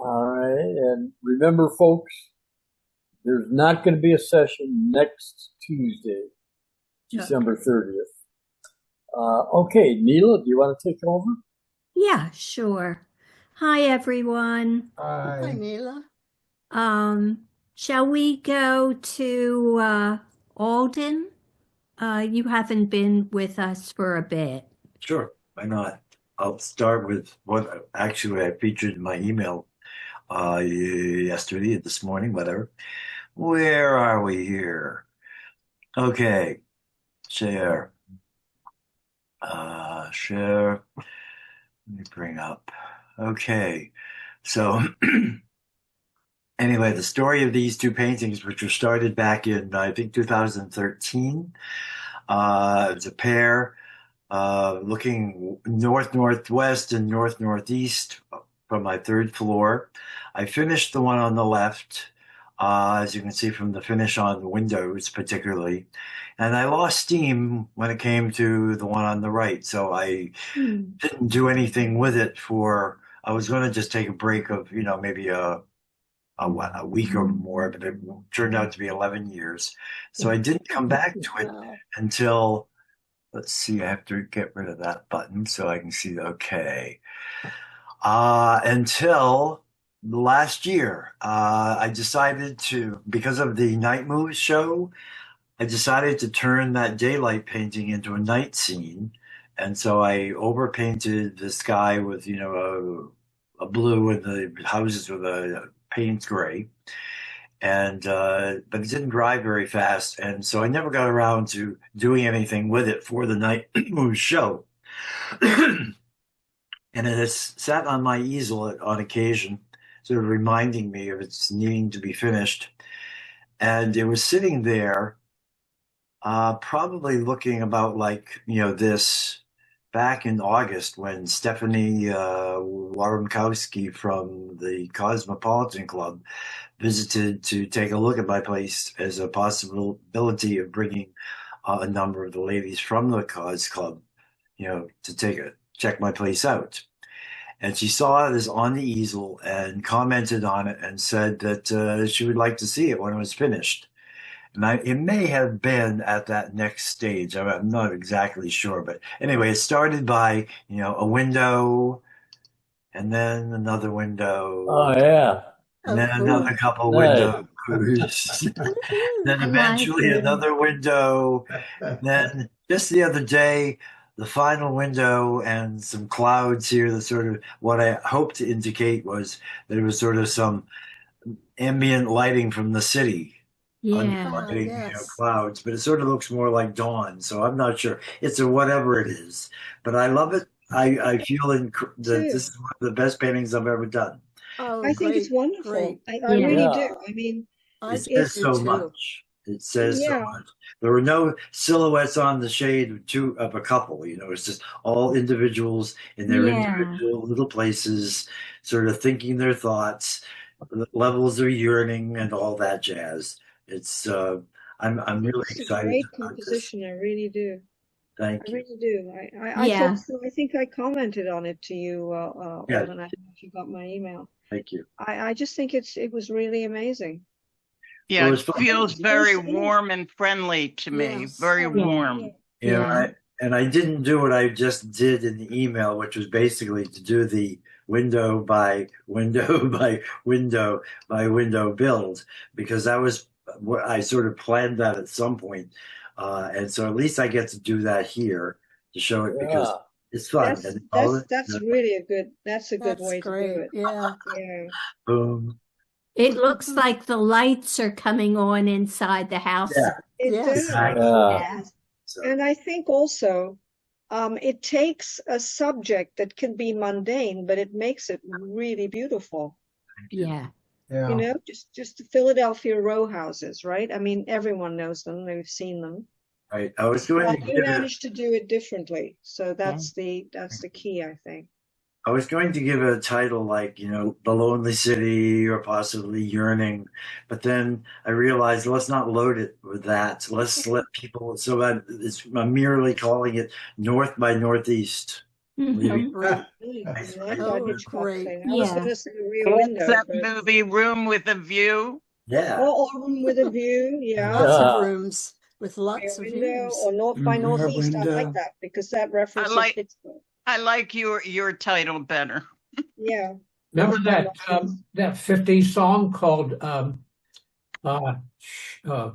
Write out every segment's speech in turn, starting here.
All right. And remember, folks, there's not going to be a session next Tuesday, December 30th. Okay, Neela, do you want to take over? Yeah, sure. Hi, everyone. Hi, Hi. Neela. Shall we go to Alden? You haven't been with us for a bit. Sure, why not? I'll start with what actually I featured in my email yesterday, this morning, whatever. Where are we here? Okay, share. Share. Let me bring up. Okay, so anyway, the story of these two paintings, which were started back in, I think, 2013. It's a pair looking north-northwest and north-northeast from my third floor. I finished the one on the left, as you can see from the finish on the windows particularly. And I lost steam when it came to the one on the right. So I Hmm. didn't do anything with it I was going to just take a break of, maybe a week or more, but it turned out to be 11 years. So I didn't come back to it Wow. until, let's see, I have to get rid of that button so I can see, okay. Until last year, I decided to, because of the Night Moves show, I decided to turn that daylight painting into a night scene. And so I overpainted the sky with, a blue and the houses with a paint gray. And but it didn't dry very fast, and so I never got around to doing anything with it for the Night Moves show. And it has sat on my easel on occasion, sort of reminding me of its needing to be finished. And it was sitting there, probably looking about like, this back in August when Stephanie Warumkowski from the Cosmopolitan Club visited to take a look at my place as a possibility of bringing a number of the ladies from the Cos Club, to check my place out. And she saw this on the easel and commented on it and said that she would like to see it when it was finished. And it may have been at that next stage. I'm not exactly sure, but anyway, it started by, a window and then another window Oh, yeah. and Oh, then cool. another couple Nice. windows, Woohoo. then I like eventually it. another window. Then just the other day, the final window and some clouds here that sort of what I hoped to indicate was that it was sort of some ambient lighting from the city Yeah. Ah, underlighting, yes. clouds, but it sort of looks more like dawn. So I'm not sure. It's a whatever it is, but I love it. I feel that Too. this is one of the best paintings I've ever done. Oh, I think it's great, wonderful. great. I Yeah. really Yeah. do. I mean, I It just says it's do so too. much. It says so yeah. much. There were no silhouettes on the shade of a couple. It's just all individuals in their Yeah. individual little places, sort of thinking their thoughts, levels of yearning, and all that jazz. It's I I'm think really it's a excited great about this. composition. I really do. I Thank you. really do. I thought Yeah. so. I think I commented on it to you, Yeah, Alden. I don't know if you got my email. thank you. I just think it was really amazing. Well, Yeah, it it was fun. feels very Yeah. warm and friendly to me. Yes. Very Oh, Yeah. yeah. warm. Yeah. And I didn't do what I just did in the email, which was basically to do the window by window by window by window build, because that was what I sort of planned that at some point. And so at least I get to do that here to show it because Yeah. it's fun. That's And that's that's really a good That's way to do great. it. Yeah. Yeah. boom. It looks like the lights are coming on inside the house. Yeah, It Yes. does. exactly. It Yeah. Yeah. does. So And I think also it takes a subject that can be mundane, but it makes it really beautiful. thank you. Yeah. You Yeah. know, just the Philadelphia row houses, right? I mean, everyone knows them, they've seen them. Right. I was going to But you give it managed to do it differently. So Yeah. that's the key, I think. I was going to give it a title like, The Lonely City or possibly Yearning, but then I realized let's not load it with that. Let's let people, so that I'm merely calling it North by Northeast. leaving. Great. Really, Nice. I like that Oh, Hitchcock great. thing. I was Yeah. going to say Rear What's Window, that but movie, Room with a View? Yeah. or Room with a View, yeah. Lots Yeah. of rooms with Rear lots of Window views. or North by Rear Northeast. I like Window. that because that references like- Hitchcock. I like your title better. Yeah. Remember North by that Northeast. that 50s song called uh, uh,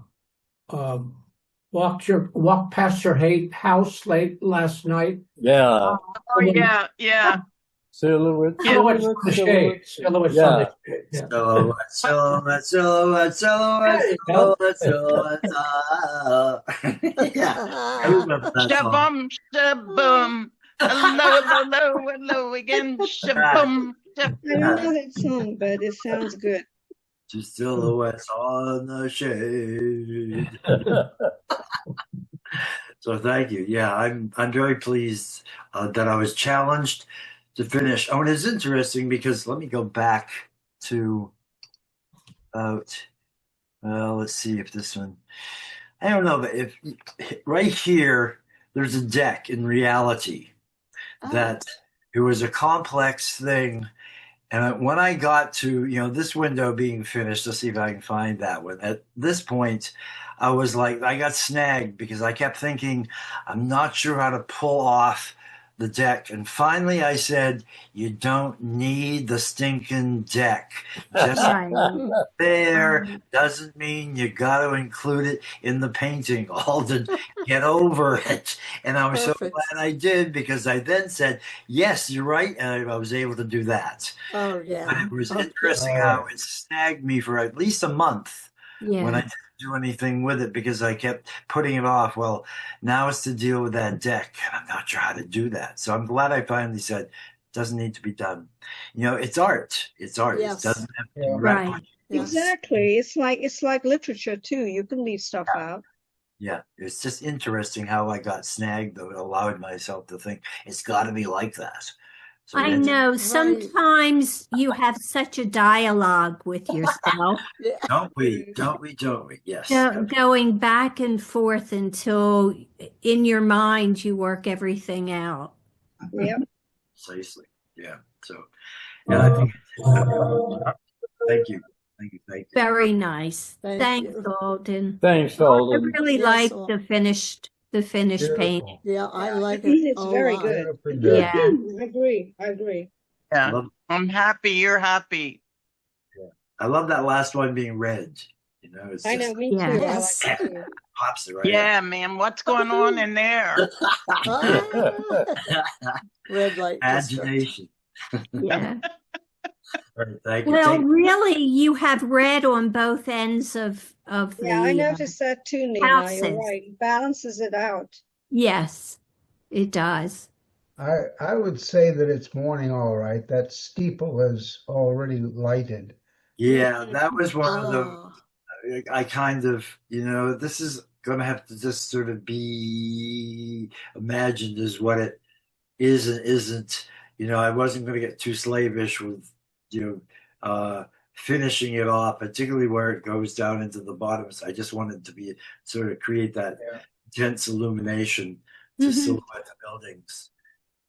walk past your house late last night? Yeah. Oh yeah, yeah. Silhouette. Silhouettes on the shade. Silhouettes on the shade. Yeah. Silhouette, silhouette, silhouette, silhouette, There you go. silhouette, silhouette. Yeah, I remember that song. Shabum, shabum. Hello, hello, hello again. Shabum, I don't know that song, but it sounds good. Just silhouettes on the shade. So thank you. Yeah, I'm very pleased that I was challenged to finish. Oh, and it's interesting because let me go back to about. Well, let's see if this one. I don't know, but if right here there's a deck in reality that it was a complex thing. And when I got to, this window being finished, let's see if I can find that one. At this point, I was like, I got snagged because I kept thinking, I'm not sure how to pull off the deck. And finally I said, you don't need the stinking deck. Just Right. there doesn't mean you got to include it in the painting. Alden, get over it. And I was so Perfect. glad I did because I then said, yes, you're right. And I was able to do that. Oh, But yeah. it was Oh, interesting how it snagged me for at least a month when I Yeah. didn't do anything with it because I kept putting it off. Well, now it's to deal with that deck. And I'm not sure how to do that. So I'm glad I finally said, it doesn't need to be done. It's art. It's art. Yes. It doesn't have to be Right. right. Yes. Exactly. It's like literature too. You can leave stuff out. Yeah, it's just interesting how I got snagged, though. It allowed myself to think it's got to be like that. So I it's- know Right. sometimes you have such a dialogue with yourself, Yeah. Don't we? Don't we? Don't we? Yes. going back and forth until in your mind you work everything out. Yep. Precisely. Yeah. So, and I think. Thank you. Thank you. Thank you. Very nice. Thank Thanks, you. Alden. Thanks, I Alden. really Yes, like Alden. the finished paint. Beautiful. Yeah, I like I mean, it it's a very lot. good. Beautifully done. Yeah. I agree. I agree. I Yeah. love, I'm happy you're happy. I love that last one being red. It's I just know, me Yeah. too. Yes. I like it too. pops it right Yeah, man. What's going on in there? Ah, red light district. Imagination. Yeah. Right, thank you. Well, Thank- really, you have red on both ends of the. Yeah, I noticed that too, Nina. houses. You're right. It balances it out. Yes, it does. I would say that it's morning all right. That steeple is already lighted. yeah, that was one of the. Oh, I kind of, this is going to have to just sort of be imagined as what it is and isn't. I wasn't going to get too slavish with, finishing it off, particularly where it goes down into the bottoms. I just wanted to be sort of create that intense illumination to Mhm. silhouette the buildings.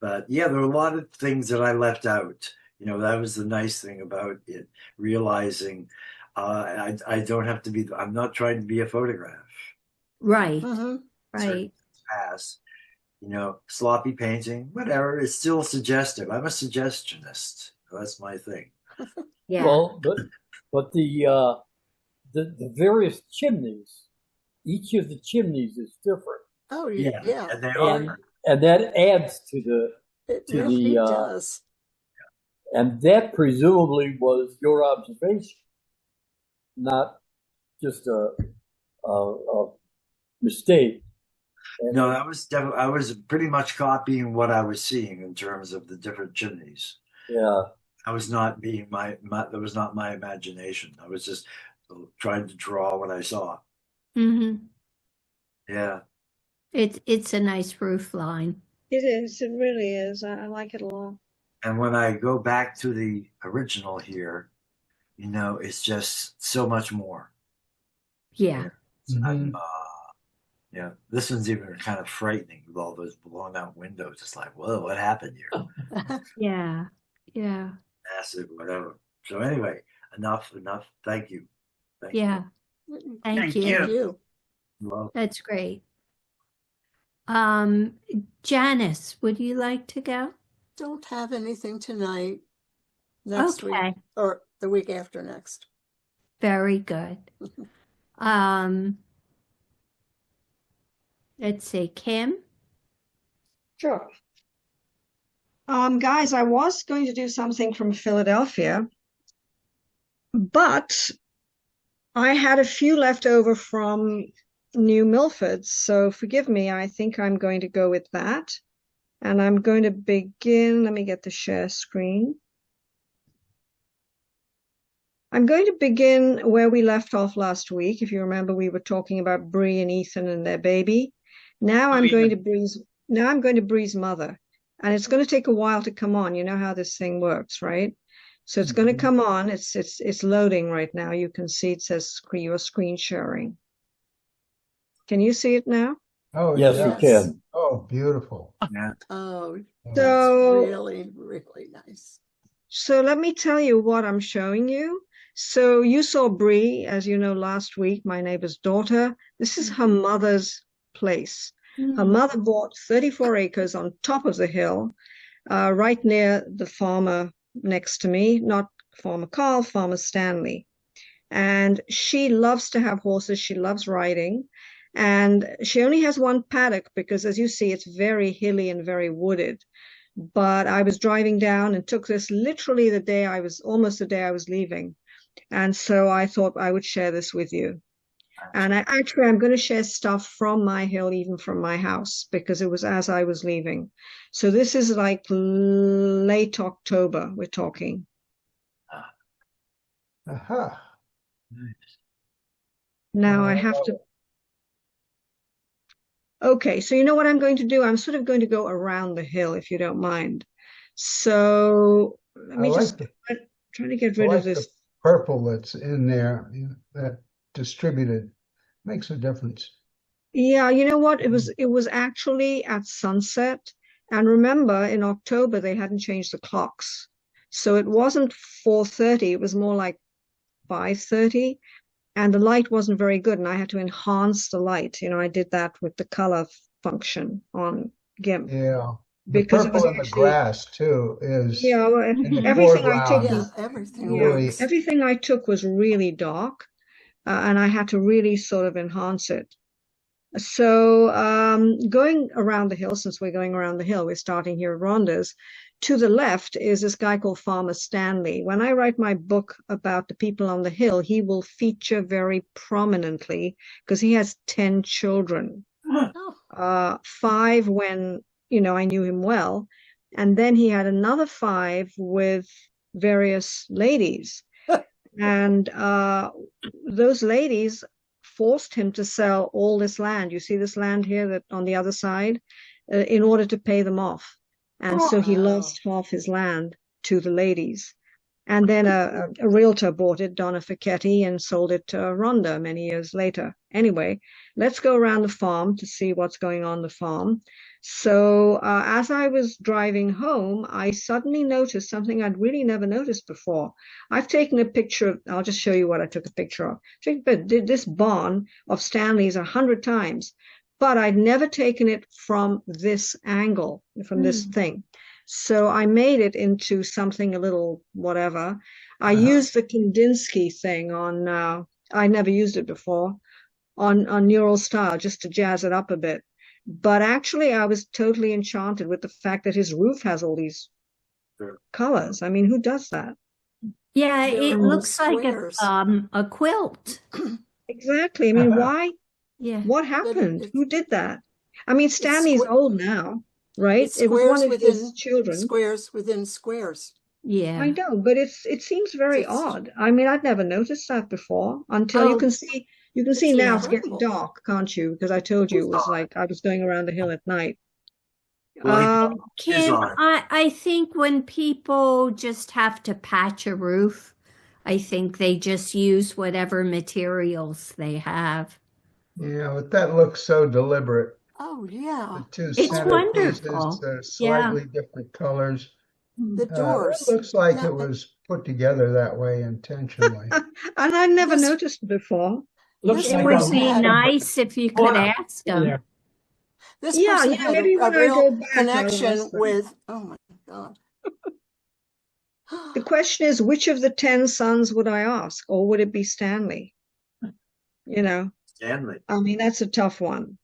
But yeah, there were a lot of things that I left out. That was the nice thing about it, realizing I don't have to be, I'm not trying to be a photograph. Right, mhm. right. Pass, sloppy painting, whatever. It's still suggestive. I'm a suggestionist. That's my thing. Yeah. Well, but the various chimneys, each of the chimneys is different, Oh, yeah. Yeah. And they and are. and that adds to the It to really the, does. and that presumably was your observation, not just a mistake. No, that was definitely. I was pretty much copying what I was seeing in terms of the different chimneys. Yeah. I was not being my that was not my imagination. I was just trying to draw what I saw. Mm-hmm. Yeah. It's a nice roof line. It is. It really is. I like it a lot. And when I go back to the original here, it's just so much more. Yeah. I'm, Yeah, this one's even kind of frightening with all those blown out windows. It's like, whoa, what happened here? Yeah. Yeah. Massive, whatever. So anyway, enough. Thank you. Thank Yeah. Thank Thank you. you. Thank you. you. Well, That's great. Janice, would you like to go? Don't have anything tonight. Next week Okay. or the week after next. Very good. Let's see, Kim. Sure. Guys, I was going to do something from Philadelphia, but I had a few left over from New Milford, so forgive me. I think I'm going to go with that. And I'm going to begin. Let me get the share screen. I'm going to begin where we left off last week. If you remember, we were talking about Bree and Ethan and their baby. Now I'm going to Bree's mother. And it's going to take a while to come on. You know how this thing works, right? So it's going to come on. It's loading right now. You can see it says you're screen sharing. Can you see it now? Oh, Yes, Yes. we can. Oh, beautiful. yeah. Oh, that's So really, really nice. So let me tell you what I'm showing you. So you saw Bree, as you know, last week, my neighbor's daughter. This is her mother's place. Her mother bought 34 acres on top of the hill, right near the farmer next to me, not Farmer Carl, Farmer Stanley. And she loves to have horses. She loves riding. And she only has one paddock because, as you see, it's very hilly and very wooded. But I was driving down and took this literally almost the day I was leaving. And so I thought I would share this with you. And I'm going to share stuff from my hill, even from my house, because it was as I was leaving. So this is like late October, we're talking. Aha. Now I have to. Okay, so you know what I'm going to do? I'm sort of going to go around the hill, if you don't mind. So let me just try to get rid of this. The purple that's in there, that distributed makes a difference. Yeah, you know what? It was actually at sunset. And remember, in October, they hadn't changed the clocks. So it wasn't 4:30, it was more like 5:30. And the light wasn't very good, and I had to enhance the light. You know, I did that with the color function on GIMP. Yeah. The Because it was purple in the actually, grass too is yeah, in the everything I took foreground. Yeah, was, everything yeah, works. everything I took was really dark, and I had to really sort of enhance it. So going around the hill, since we're going around the hill, we're starting here at Rhonda's. To the left is this guy called Farmer Stanley. When I write my book about the people on the hill, he will feature very prominently because he has 10 children. Oh, 5 when, I knew him well. And then he had another 5 with various ladies. And those ladies forced him to sell all this land. You see this land here that on the other side, in order to pay them off. And so he wow. lost half his land to the ladies. And then a realtor bought it, Donna Fichetti, and sold it to Rhonda many years later. Anyway, let's go around the farm to see what's going on the farm. So as I was driving home, I suddenly noticed something I'd really never noticed before. I've taken a picture of, I'll just show you what I took a picture of. But did this barn of Stanley's 100 times, but I'd never taken it from this angle, from this thing. So I made it into something a little whatever. I used the Kandinsky thing on, I never used it before, on Neural Style just to jazz it up a bit. But actually, I was totally enchanted with the fact that his roof has all these colors. I mean, who does that? Yeah, They're it all looks like squares. a quilt. Exactly. I mean, why? Yeah. What happened? it's- Who did that? I mean, Stanley's squa- old now, right? It's It was one squares of his within children. squares within squares. Yeah. I know, but it seems very Just- odd. I mean, I'd never noticed that before until you Oh, can see it's now it's getting incredible. dark, can't you? Because I told you it was like I was going around the hill at night. Well, Kim, on. I think when people just have to patch a roof, I think they just use whatever materials they have. Yeah, but that looks so deliberate. Oh, yeah. The two It's centerpieces wonderful. are Yeah. slightly different colors. The It doors. looks like Yeah. it was put together that way intentionally. And I'd never This- noticed it before. Looks This It like would person be had nice if you could Wow. ask them. There. this Yeah, person yeah, had maybe a when I real go back, I'll connection ask them. with. Oh my God. The question is, which of the 10 sons would I ask, or would it be Stanley? You know, Stanley, I mean, that's a tough one.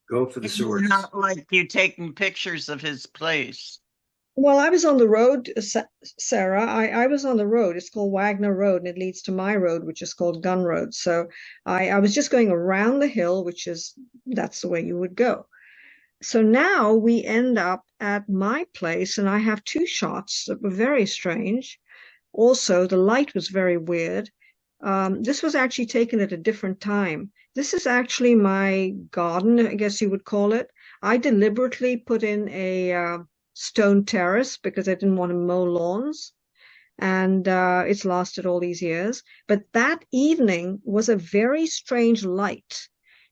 go for the It's source. not like you taking pictures of his place. Well, I was on the road, Sarah. I was on the road. It's called Wagner Road, and it leads to my road, which is called Gun Road. So I was just going around the hill, that's the way you would go. So now we end up at my place, and I have two shots that were very strange. Also, the light was very weird. This was actually taken at a different time. This is actually my garden, I guess you would call it. I deliberately put in a stone terrace because I didn't want to mow lawns. And it's lasted all these years. But that evening was a very strange light.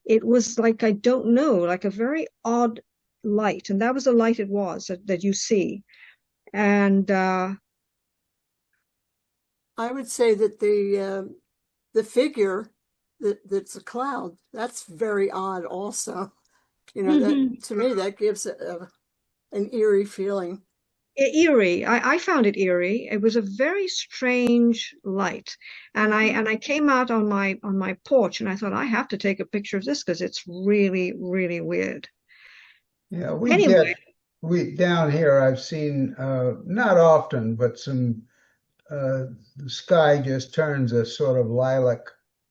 It was like, I don't know, like a very odd light. And that was the light it was that you see. And I would say that the figure that's a cloud, that's very odd also. You know, that to me that gives an eerie feeling. Eerie. I found it eerie. It was a very strange light. And I came out on my porch and I thought I have to take a picture of this because it's really, really weird. Yeah, Anyway. we down here I've seen not often, but the sky just turns a sort of lilac,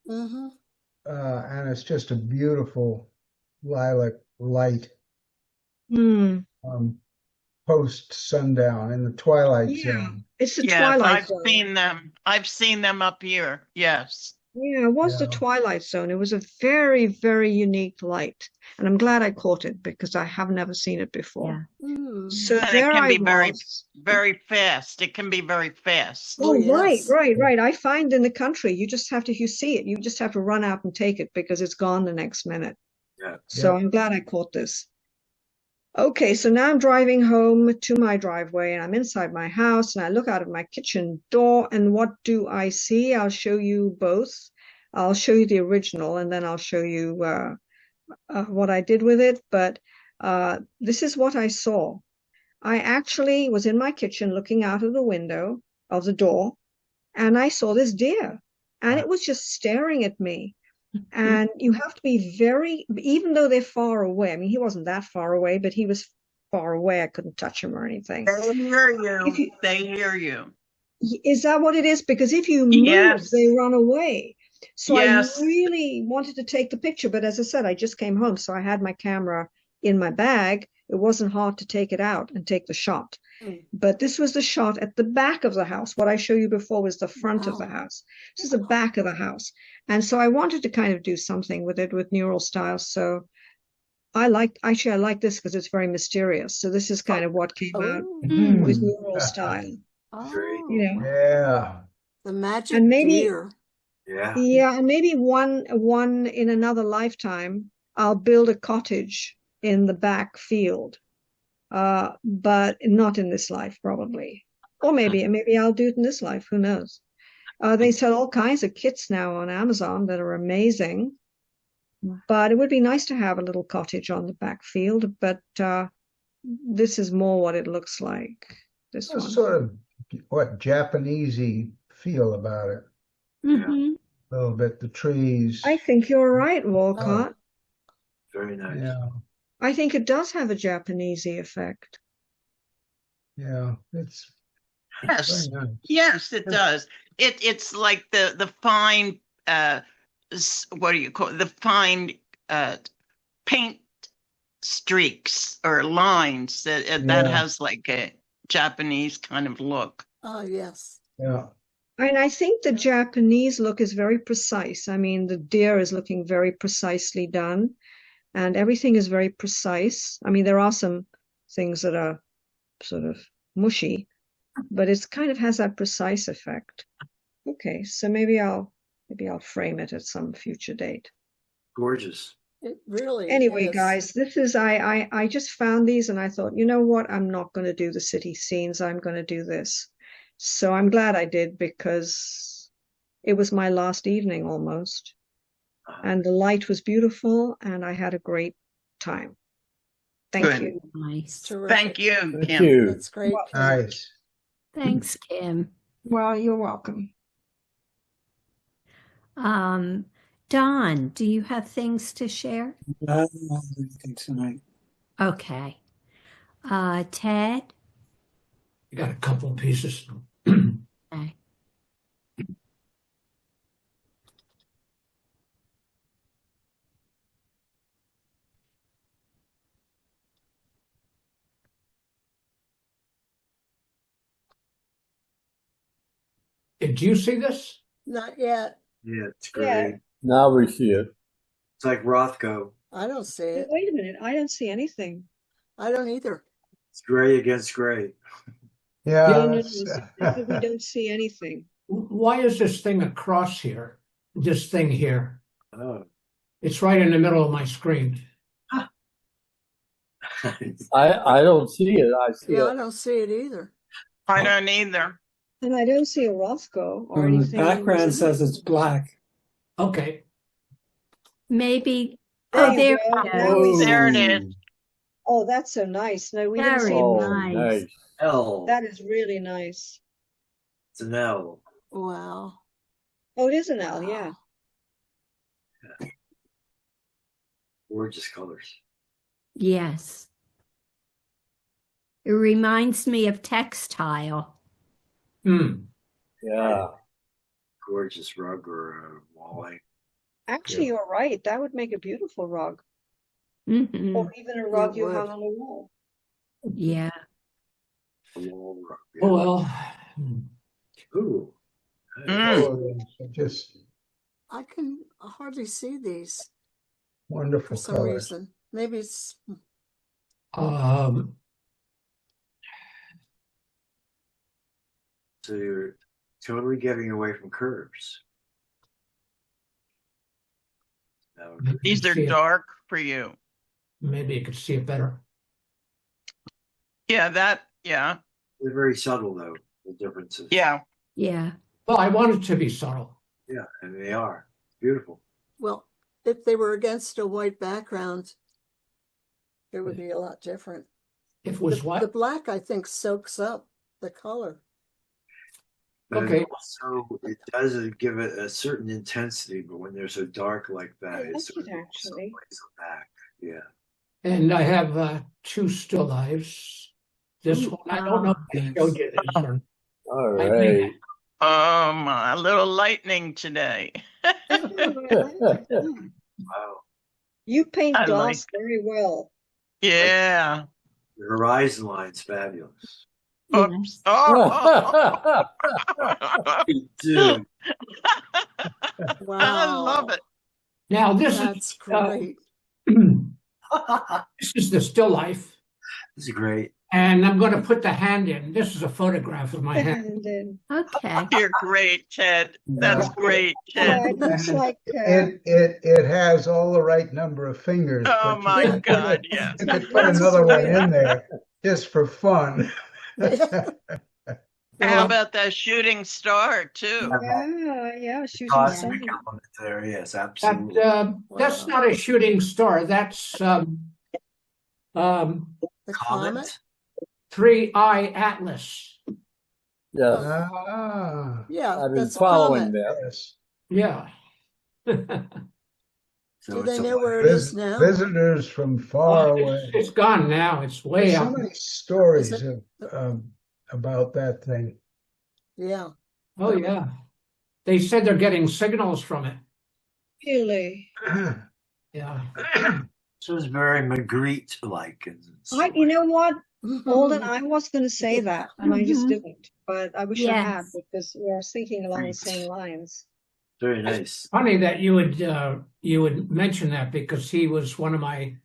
Mm-hmm. and it's just a beautiful lilac light post sundown in the twilight zone. It's the Yes, twilight I've zone. seen them. I've seen them up here. Yes. Yeah, it was the twilight zone. It was a very, very unique light. And I'm glad I caught it because I have never seen it before. Mm. So And there it can I be very, was. very fast. It can be very fast. Oh, yes. Right. I find in the country, you see it. You just have to run out and take it because it's gone the next minute. Yeah. So I'm glad I caught this. Okay, so now I'm driving home to my driveway and I'm inside my house and I look out of my kitchen door and what do I see? I'll show you both. I'll show you the original and then I'll show you what I did with it. But this is what I saw. I actually was in my kitchen looking out of the window of the door and I saw this deer and it was just staring at me. And you have to be even though they're far away. I mean, he wasn't that far away, but he was far away. I couldn't touch him or anything. They hear you. They hear you. Is that what it is? Because if you move, Yes. they run away. So Yes. I really wanted to take the picture, but as I said, I just came home, so I had my camera in my bag. It wasn't hard to take it out and take the shot. But this was the shot at the back of the house. What I showed you before was the front of the house. This is the back of the house. And so I wanted to kind of do something with it with neural style. So I like this because it's very mysterious. So this is kind of what came out with neural style. Oh, You know. Yeah. the magic And maybe deer. Yeah, and maybe one in another lifetime, I'll build a cottage in the back field. But not in this life, probably. Or maybe I'll do it in this life. Who knows? They sell all kinds of kits now on Amazon that are amazing. But it would be nice to have a little cottage on the back field. But this is more what it looks like. This There's one. sort of what Japanesey feel about it. Mm-hmm. A little bit, the trees. I think you're right, Walcott. Very nice. Yeah, I think it does have a Japanesey effect. yeah, it's Yes. very nice. Yes, it does. It's like the fine what do you call it? The fine paint streaks or lines that has like a Japanese kind of look. Oh, yes. Yeah. And I think the Japanese look is very precise. I mean, the deer is looking very precisely done, and everything is very precise. I mean, there are some things that are sort of mushy, but it's kind of has that precise effect. Okay, so maybe I'll frame it at some future date. Gorgeous. It really Anyway, is. guys, this is I just found these and I thought, you know what? I'm not going to do the city scenes. I'm going to do this. So I'm glad I did because it was my last evening almost. And the light was beautiful and I had a great time. Thank Good. you. Nice. Terrific. Thank you, Thank Kim. you. That's great. Kim. Nice. Thanks, Kim. Well, you're welcome. Don, do you have things to share? I don't have anything tonight. Okay. Ted? You got a couple of pieces. Okay. Did you see this? Not yet. Yeah, it's great. Yeah. Now we see it. It's like Rothko. I don't see it. Wait a minute. I don't see anything. I don't either. It's gray against gray. Yeah. No, no, that's- we don't see anything. Why is this thing across here? This thing here. Oh. It's right in the middle of my screen. I don't see it. I see Yeah, I it. don't see it either. I don't either. And I don't see a Rothko or The anything. background says it's black. Okay. Maybe. There Oh, you there go. it Now we is. see There it is. Oh, that's so nice. No, we didn't Very see it. Oh, nice. nice. L. That is really nice. It's an L. Wow. Oh, it is an L, yeah. Gorgeous colors. Yes. It reminds me of textile. Yeah. Gorgeous rug or wall hang. Actually, you're right. That would make a beautiful rug. Hmm. Or even a rug It you would. hung on the wall. Yeah. A wall rug. Yeah. Oh, well. Ooh. Mm. Just I can hardly see these for wonderful some colors. reason. Maybe it's So you're totally getting away from curves. No, These are See it. dark for you. Maybe you could see it better. Yeah, yeah. they're very subtle though, the differences. Yeah. Yeah. Well, I want it to be subtle. Yeah, and they are. Beautiful. well, if they were against a white background, it would be a lot different. If it was The what? black, I think, soaks up the color. But Okay. also, it does give it a certain intensity, but when they're so dark like that, I like it's sort it, of actually. plays back. Yeah. And I have 2 still lives. This one, I don't know if I showed you this one. All I right. think- A little lightning today. Wow. You paint I glass very well. Yeah. The horizon line's fabulous. Oops. Oh. Dude. Wow. I love it. Now, this That's great. this is the still life. This is great. And I'm going to put the hand in. This is a photograph of my hand. And then, Okay. You're great, Ted. That's great, yeah, Ted. it looks like It has all the right number of fingers. Oh but you my could put God, it- yes. You could put another one in there just for fun. How about that shooting star too? yeah, shooting Cosmic star. element there, yes, That, absolutely. that's Wow. not a shooting star. That's The Comet? comet? 3I Atlas. Yes. Ah, Yeah, I've been that's a following comet. that. yes. Yeah. So Do it's they a know where it is now? Visitors from far away. It's gone now. It's way There's so out. many stories Is about that thing. Yeah. Oh, yeah. They said they're getting signals from it. Really? Yeah. So it's very Magritte-like. You know what, Alden, I was going to say that, and I just Mhm. didn't. But I wish I had, Yes. because we are thinking along the Great. same lines. Very nice. Funny that you would mention that because he was one of my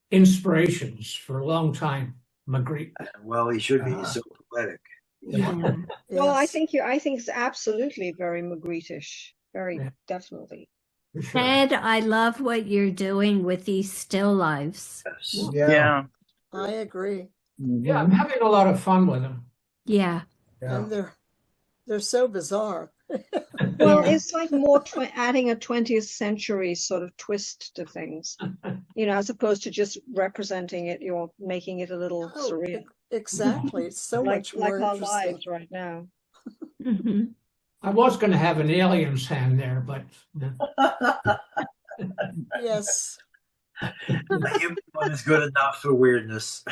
inspirations for a long time, Magritte. Well, he should be. He's so poetic. Yeah. Well, I Yes. think it's absolutely very Magritte-ish. Very Yeah. definitely. for sure. Ted, I love what you're doing with these still lives. Yeah. Yeah. I agree. Yeah, I'm having a lot of fun with them. Yeah. And they're so bizarre. Well, Yeah. it's like more adding a 20th century sort of twist to things, as opposed to just representing it, you're making it a little Oh, surreal, exactly. It's so much like more our interesting. lives right now. Hmm. I was going to have an alien's hand there, but Yes. The human one is good enough for weirdness.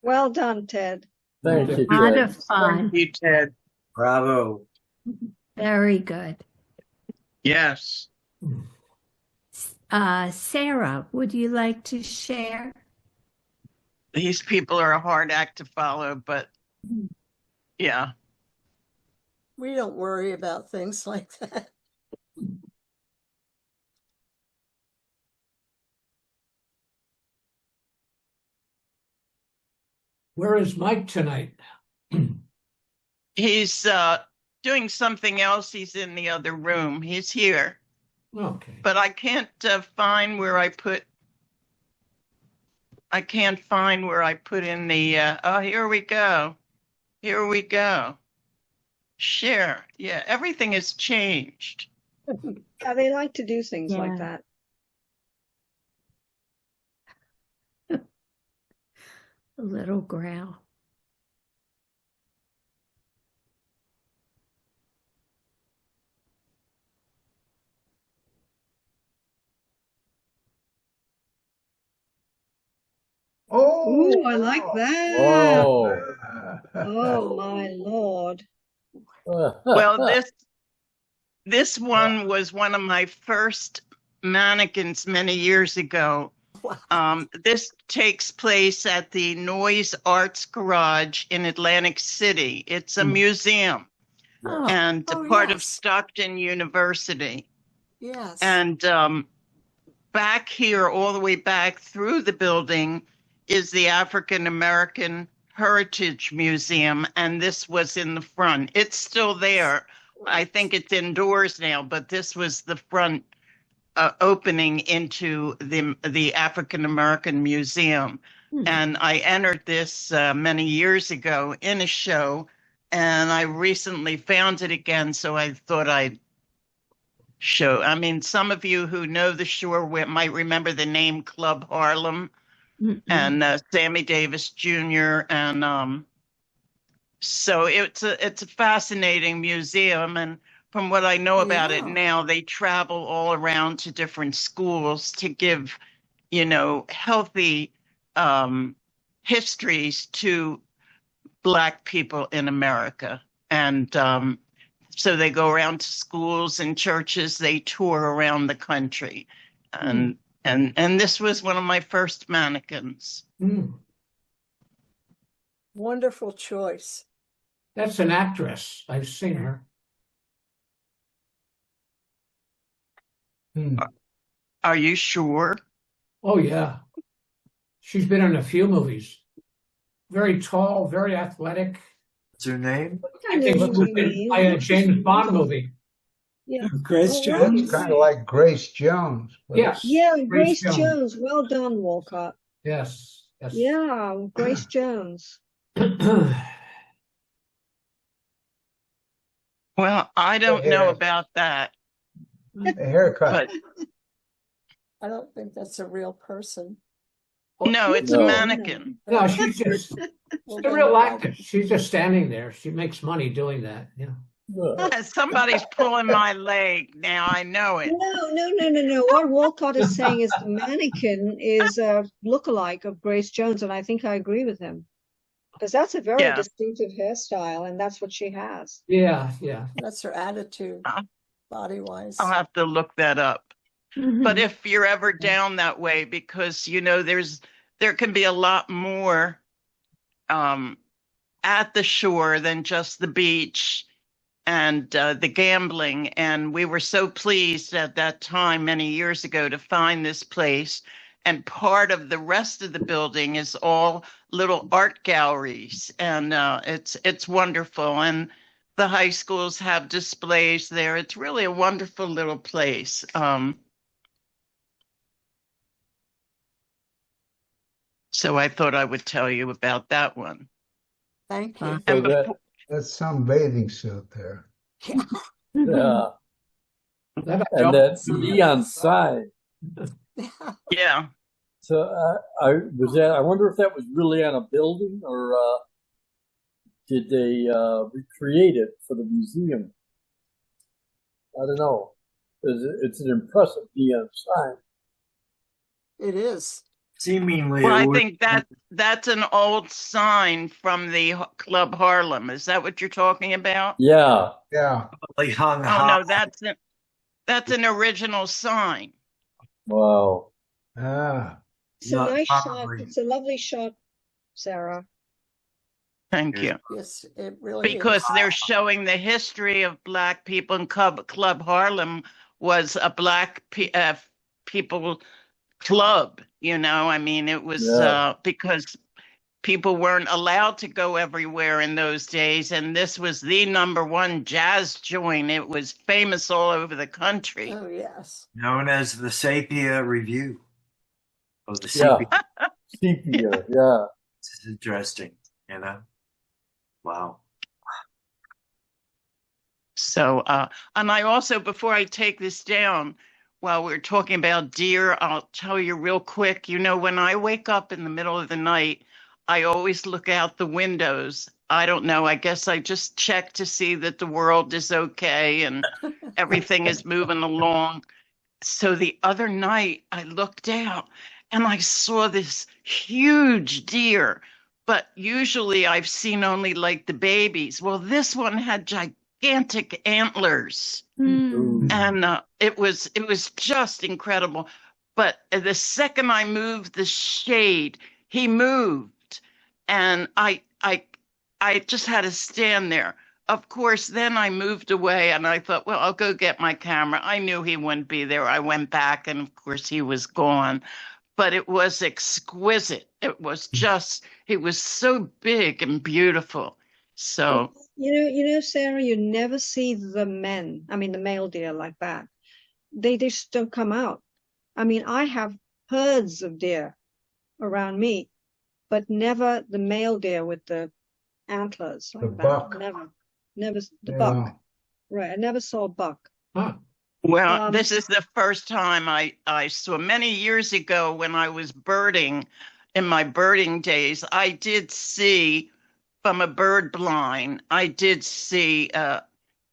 Well done, Ted. Thank you, A lot Ted. of fun. Thank you, Ted. Bravo. Very good. Yes. Sarah, would you like to share? These people are a hard act to follow, but yeah. We don't worry about things like that. where is Mike tonight? He's doing something else. He's in the other room. He's here, Okay. but I can't find where I can't find where I put in the oh, here we go. Here we go. Share. Yeah, everything has changed. Yeah, they like to do things like Yeah. that. A little growl. Oh, Ooh, I like that. Whoa. Oh my Lord. Well, this one was one of my first mannequins many years ago. This takes place at the Noise Arts Garage in Atlantic City. It's a museum Oh, and Oh, part of yes. Stockton University. Yes. And back here, all the way back through the building, is the African American Heritage Museum, and this was in the front. It's still there. I think it's indoors now, but this was the front opening into the African American Museum. Hmm. And I entered this many years ago in a show, and I recently found it again, so I thought I'd show. I mean, some of you who know the shore might remember the name Club Harlem mm-mm. and Sammy Davis Jr. And so it's a fascinating museum. And from what I know about it Yeah. now, they travel all around to different schools to give, healthy histories to Black people in America. And so they go around to schools and churches. They tour around the country, and this was one of my first mannequins. Hmm. Wonderful choice. That's an actress. I've seen her. Hmm. Are you sure? Oh, yeah. She's been in a few movies. Very tall, very athletic. What's her name? I think she was in by a James Bond movie. Yeah. Grace Oh, Jones. Looks kind of like Grace Jones. but- Yes. Yeah, Grace Jones. Well done, Walcott. Yes. Yes. Yeah, Grace Jones. Well, I don't know Yeah. about that, A haircut. but I don't think that's a real person. no, it's a No. mannequin. No, she's just Well, she's a then real I- actress. She's just standing there. She makes money doing that. Yeah. Somebody's pulling my leg now. I know it. No. What Walcott is saying is the mannequin is a lookalike of Grace Jones, and I think I agree with him. Because that's a very Yeah. distinctive hairstyle, and that's what she has. Yeah. Yeah. That's her attitude, body-wise. I'll have to look that up. Mhm. But if you're ever down that way, because there can be a lot more at the shore than just the beach and the gambling. And we were so pleased at that time many years ago to find this place. And part of the rest of the building is all little art galleries, and it's wonderful. And the high schools have displays there. It's really a wonderful little place. So I thought I would tell you about that one. Thank you. So And that, before, That's some bathing suit there. Yeah. yeah, That I and don't that remember. neon sign. yeah, So I wonder if that was really on a building or did they recreate it for the museum? I don't know. It's an impressive neon sign. It is. Seemingly, well, it I would- think that's an old sign from the Club Harlem. Is that what you're talking about? Yeah. Yeah. probably hung Oh high. no, that's an original sign. Wow. Ah. It's a Yeah, nice shot. probably. It's a lovely shot, Sarah. Thank you. Yes, it really Because is. they're showing the history of Black people, and Club Harlem was a Black people club. You know, I mean, it was Yeah. because people weren't allowed to go everywhere in those days, and this was the #1 jazz joint. It was famous all over the country. Oh, yes. Known as the Sepia Review. Oh, the Yeah. Sepia. Sepia. Yeah. This is interesting, you know? Wow. So, and I also, before I take this down, while we're talking about deer, I'll tell you real quick, you know, when I wake up in the middle of the night, I always look out the windows. I don't know, I guess I just check to see that the world is okay and everything is moving along. So the other night I looked out and I saw this huge deer, but usually I've seen only like the babies. Well, this one had gigantic antlers, Hmm. and it was just incredible. But the second I moved the shade, he moved, and I just had to stand there. Of course, then I moved away and I thought, well, I'll go get my camera. I knew he wouldn't be there. I went back and of course he was gone. But it was exquisite. It was just, he was so big and beautiful. So, You know, Sarah, you never see the male deer like that. They just don't come out. I mean, I have herds of deer around me, but never the male deer with the antlers like The that. buck. Never the Yeah. buck. Right. I never saw a buck. Huh. well, this is the first time I saw many years ago when I was birding in my birding days. I did see from a bird blind, I did see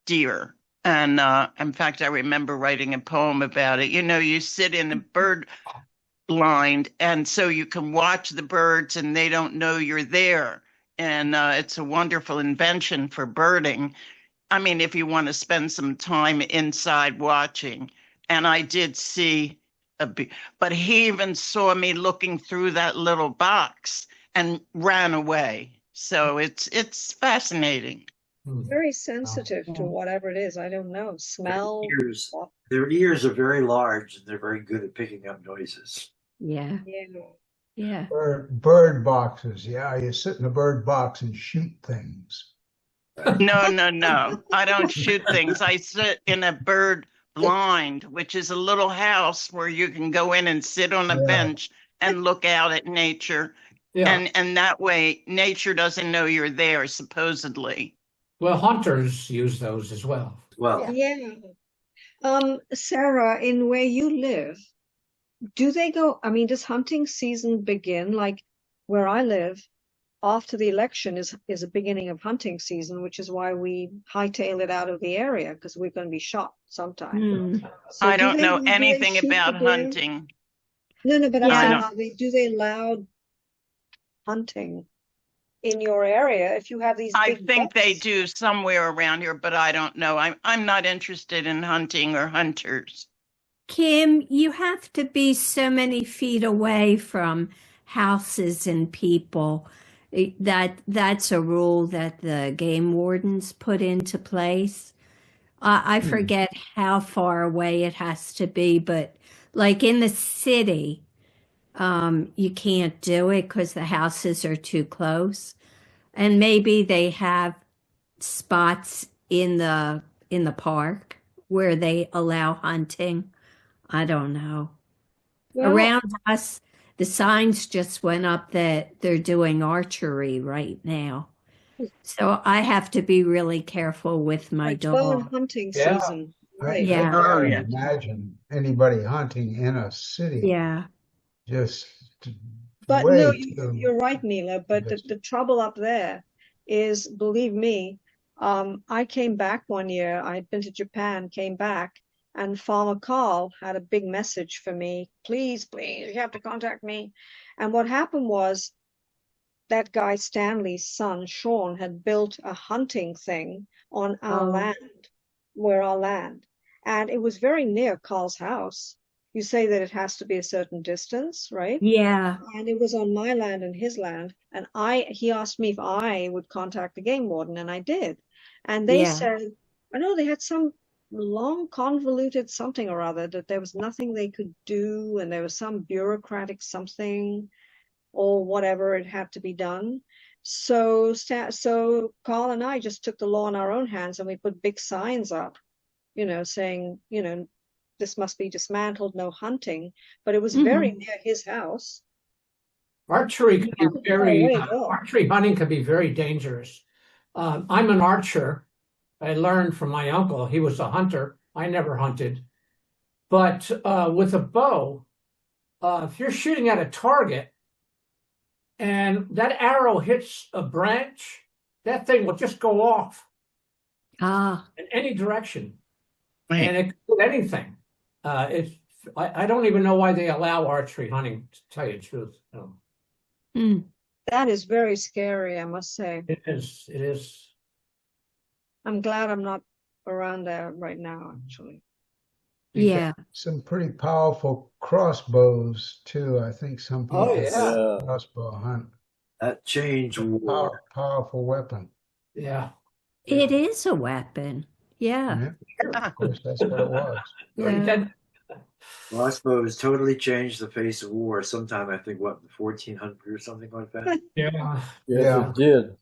deer. And in fact, I remember writing a poem about it. You know, you sit in a bird blind, and so you can watch the birds and they don't know you're there. And it's a wonderful invention for birding. I mean, if you want to spend some time inside watching. And I did see but he even saw me looking through that little box and ran away. So it's fascinating. Very sensitive to whatever it is. I don't know. Smell. Their ears are very large and they're very good at picking up noises. Yeah. Yeah. Yeah. Bird boxes. Yeah, you sit in a bird box and shoot things. No. I don't shoot things. I sit in a bird blind, which is a little house where you can go in and sit on a bench and look out at nature. Yeah. And that way nature doesn't know you're there, supposedly. Well, hunters use those as well. Well, Yeah. Sarah, in where you live, do they go, I mean, does hunting season begin like where I live? After the election is a beginning of hunting season, which is why we hightail it out of the area because we're going to be shot sometime. Hmm. So I don't know do they anything shoot about the deer? hunting. No, but Yeah. do they allow hunting in your area if you have these I big think they bucks? do somewhere around here, but I don't know. I'm not interested in hunting or hunters. Kim, you have to be so many feet away from houses and people. That's a rule that the game wardens put into place. I forget how far away it has to be, but like in the city, you can't do it because the houses are too close. And maybe they have spots in the park where they allow hunting. I don't know. Well, Around us, the signs just went up that they're doing archery right now. So I have to be really careful with my it's bird dog. hunting Yeah. season. I Right. Yeah. Oh, can't yeah. imagine anybody hunting in a city. Yeah. Just But no, way too. you're right, Mila. But the trouble up there is, believe me, I came back one year. I'd been to Japan, came back, and Farmer Carl had a big message for me. Please, please, you have to contact me. And what happened was that guy Stanley's son, Sean, had built a hunting thing on our Oh. land, where our land. And it was very near Carl's house. You say that it has to be a certain distance, right? Yeah. And it was on my land and his land. And he asked me if I would contact the game warden, and I did. And they Yeah. said, I know they had some long convoluted something or other that there was nothing they could do, and there was some bureaucratic something or whatever it had to be done. So Carl and I just took the law in our own hands, and we put big signs up, saying, this must be dismantled, no hunting. But it was very near his house. Archery can be very, Oh, wait, archery hunting can be very dangerous. I'm an archer. I learned from my uncle. He was a hunter. I never hunted. But with a bow, if you're shooting at a target and that arrow hits a branch, that thing will just go off in any direction. Right. And it could do anything. I don't even know why they allow archery hunting, to tell you the truth. That is very scary, I must say. It is. I'm glad I'm not around there right now, actually. Yeah. Some pretty powerful crossbows too. I think some people yeah. crossbow hunt. That changed war. Powerful weapon. Yeah. It is a weapon. Yeah. Of course, that's what it was. Yeah. Crossbows totally changed the face of war. Sometime I think what, the 1400 or something like that. Yeah. Yes, it did.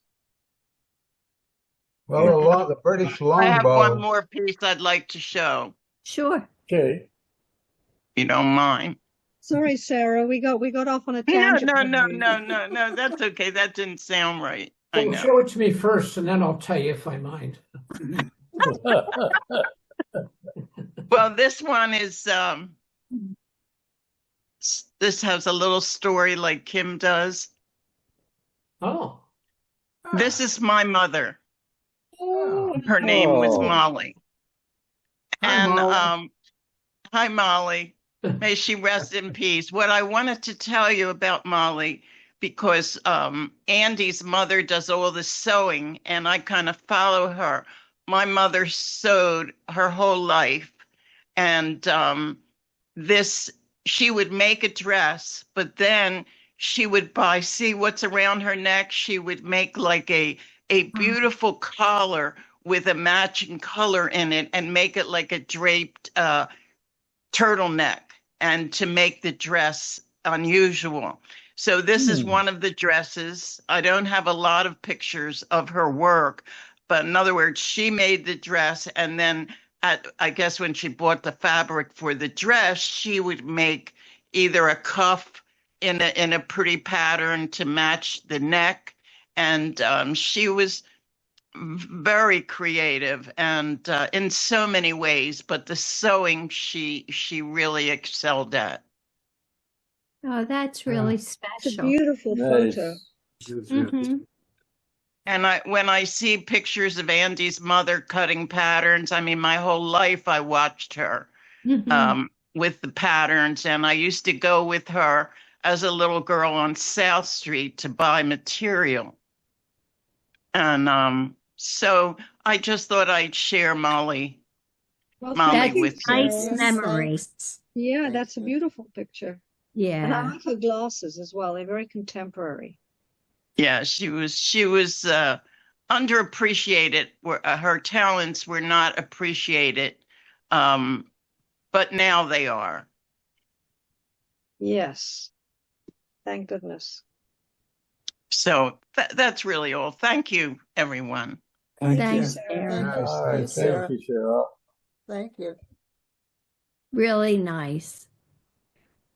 Well, the British I have longbow. one more piece I'd like to show. Sure. Okay. If you don't mind. Sorry, Sarah, we got off on a No, tangent. no. That's okay. That didn't sound right. I Well, know. show it to me first, and then I'll tell you if I mind. Well, this one is this has a little story like Kim does. Oh. This is my mother. Oh. Her name was Oh. Molly. Hi, And Molly. hi, Molly. May she rest in peace. What I wanted to tell you about Molly, because Andy's mother does all the sewing, and I kind of follow her. My mother sewed her whole life, and she would make a dress, but then she would see what's around her neck. She would make like a beautiful collar with a matching color in it and make it like a draped turtleneck, and to make the dress unusual. So this is one of the dresses. I don't have a lot of pictures of her work, but in other words, she made the dress, and then I guess when she bought the fabric for the dress, she would make either a cuff in a pretty pattern to match the neck. And she was very creative and in so many ways, but the sewing she really excelled at. Oh, that's really It's a special. beautiful Nice. photo. And when I see pictures of Andy's mother cutting patterns, I mean, my whole life I watched her with the patterns, and I used to go with her as a little girl on South Street to buy material. And so I just thought I'd share Molly Well, Molly thank you, with you. Nice Sarah. memories. Yeah, that's a beautiful picture. And I Yeah. like her glasses as well. They're very contemporary. Yeah, she was underappreciated. Her talents were not appreciated, but now they are. Yes. Thank goodness. So that's really all. Thank you, everyone. Thank Thanks, you. Sarah. Thank you, All right, Sarah. thank you, Sarah. Thank you. Really nice.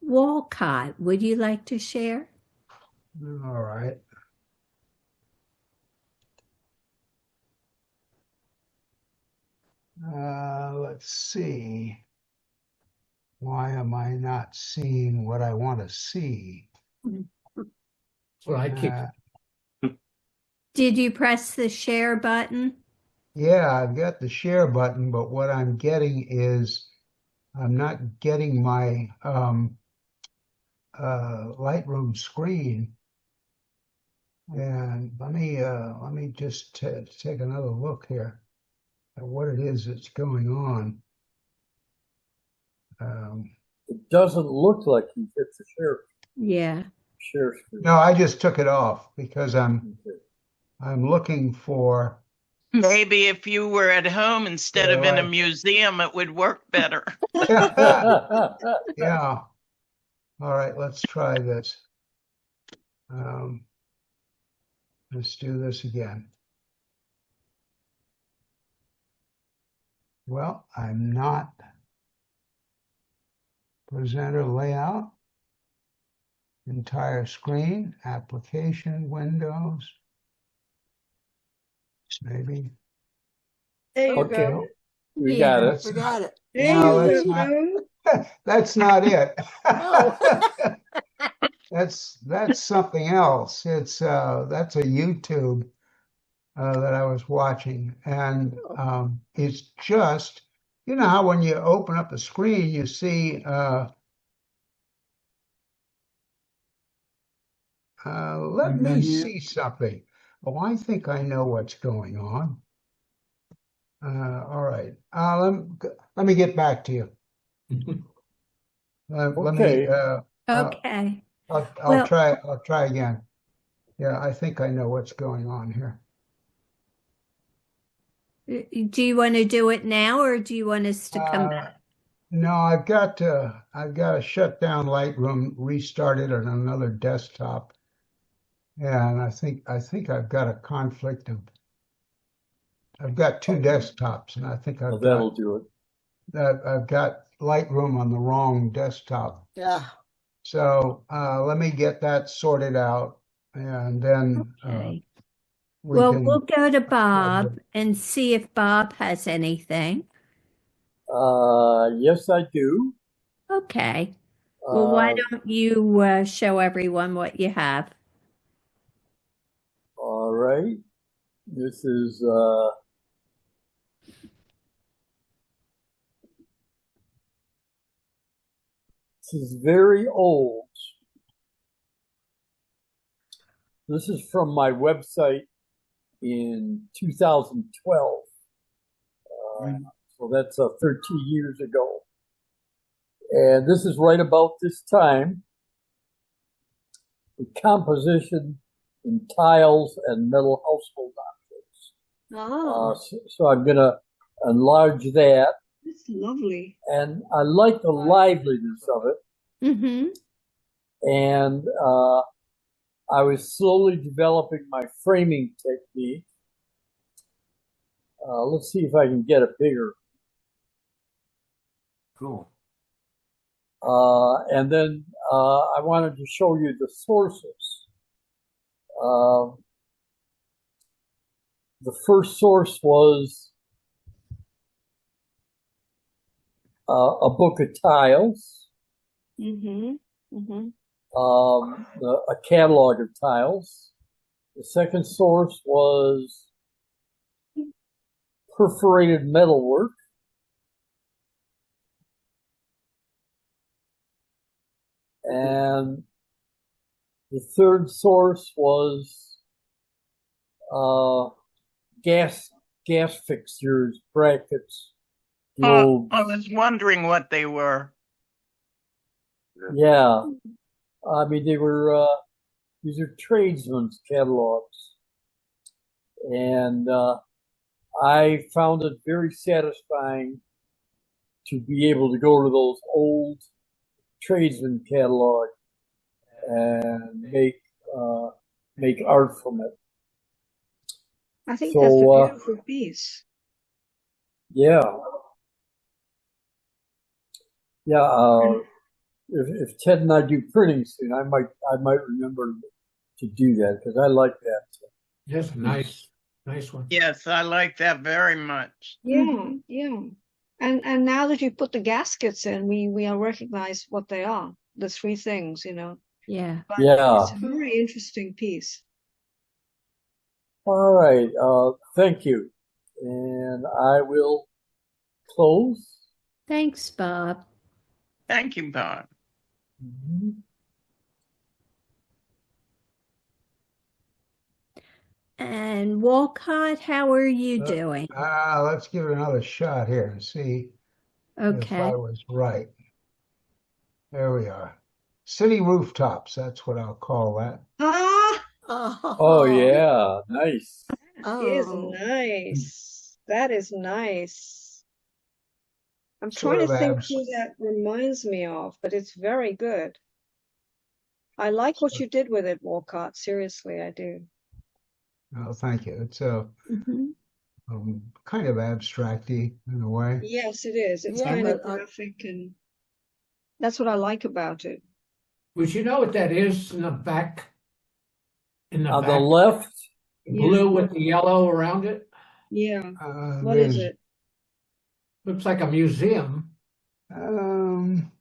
Walcott, would you like to share? All right. Let's see. Why am I not seeing what I want to see? That's what I keep. Did you press the share button? Yeah, I've got the share button, but what I'm getting is I'm not getting my Lightroom screen. And let me just take another look here at what it is that's going on. It doesn't look like you hit the Yeah. share screen. No, I just took it off because I'm looking for. Maybe if you were at home instead of in a museum, it would work better. Yeah. All right, let's try this. Let's do this again. Well, I'm not presenter layout, entire screen, application windows, maybe. There you Okay, go. we Yeah. got it. We got it. No, that's not it. Oh. That's something else. It's that's a YouTube that I was watching, and it's just, you know how when you open up the screen you see let me see something. Oh, I think I know what's going on. All right. Let me get back to you. Let me. Okay. I'll Well- try. I'll try again. Yeah, I think I know what's going on here. Do you want to do it now, or do you want us to come back? No, I've got to shut down Lightroom, restart it on another desktop, and I think I've got a conflict of. I've got two desktops, and I think Well, that'll do it. I've got Lightroom on the wrong desktop. Yeah. So let me get that sorted out, and then Okay. we Well, can. we'll go to Bob and see if Bob has anything. Yes, I do. Okay. Well, why Uh, don't you show everyone what you have? all right. This is very old. This is from my website in 2012. So that's 13 years ago. And this is right about this time. The composition in tiles and metal household objects. Oh, So I'm going to enlarge that. it's lovely. And I like the liveliness of it. Mm-hmm. And I was slowly developing my framing technique. Let's see if I can get it bigger. Cool. And then I wanted to show you the sources. The first source was a book of tiles, Mm-hmm. Mm-hmm. a catalog of tiles. The second source was perforated metalwork. And the third source was gas fixtures, brackets, globes. I was wondering what they were. Yeah, I mean they were. These are tradesmen's catalogs, and I found it very satisfying to be able to go to those old tradesman catalogs and make art from it. I think So, that's a beautiful piece. yeah, yeah. And If Ted and I do printing soon, I might remember to do that because I like that. Yes, nice one. Yes, I like that very much. yeah, yeah. And now that you put the gaskets in, we all recognize what they are. The three things, you know. Yeah. But Yeah. it's a very interesting piece. All right. Thank you, and I will close. Thanks, Bob. Thank you, Bob. Mhm. And Walcott, how are you doing? Let's give it another shot here and see if I Okay. was right. There we are. City rooftops, that's what I'll call that. Ah, Oh yeah, nice. is Oh. nice. That is nice. I'm Sort trying to of think abs who that reminds me of, but it's very good. I like what you did with it, Walcott. Seriously, I do. Oh, thank you. It's Mm-hmm. kind of abstracty in a way. Yes, it is. It's Yeah, kind of but graphic, and that's what I like about it. Would you know what that is in the back? In the On the back, left, blue with the yellow around it. Yeah. What is There's it? Looks like a museum. um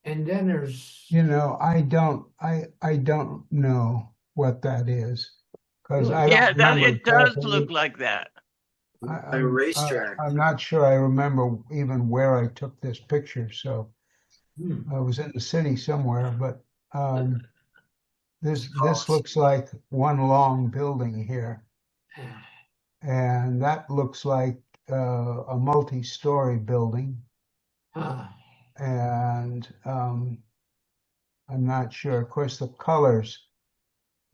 And then there's you know, I don't know what that is because I Yeah, don't that remember it does exactly. look like that. A racetrack. I'm not sure I remember even where I took this picture, so hmm, I was in the city somewhere, but this Coliseum. looks like one long building here, and that looks like a multi-story building, and I'm not sure. Of course, the colors